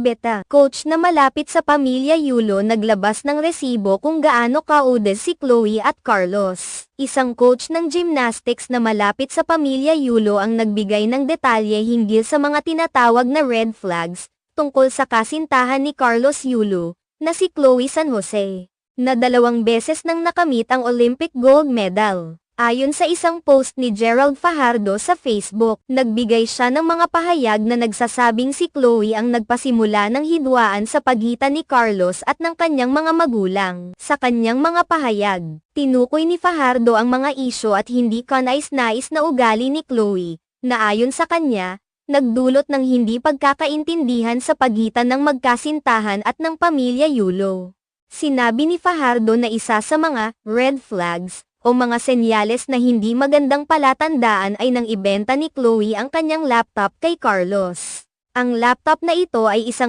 beta coach na malapit sa pamilya Yulo naglabas ng resibo kung gaano kaudes si Chloe at Carlos. Isang coach ng gymnastics na malapit sa pamilya Yulo ang nagbigay ng detalye hinggil sa mga tinatawag na red flags tungkol sa kasintahan ni Carlos Yulo na si Chloe San Jose, na 2 beses nang nakamit ang Olympic gold medal. Ayon sa isang post ni Gerald Fajardo sa Facebook, nagbigay siya ng mga pahayag na nagsasabing si Chloe ang nagpasimula ng hidwaan sa pagitan ni Carlos at ng kanyang mga magulang. Sa kanyang mga pahayag, tinukoy ni Fajardo ang mga isyu at hindi kanais-nais na ugali ni Chloe, na ayon sa kanya, nagdulot ng hindi pagkakaintindihan sa pagitan ng magkasintahan at ng pamilya Yulo. Sinabi ni Fajardo na isa sa mga red flags o mga senyales na hindi magandang palatandaan ay nang ibenta ni Chloe ang kanyang laptop kay Carlos. Ang laptop na ito ay isang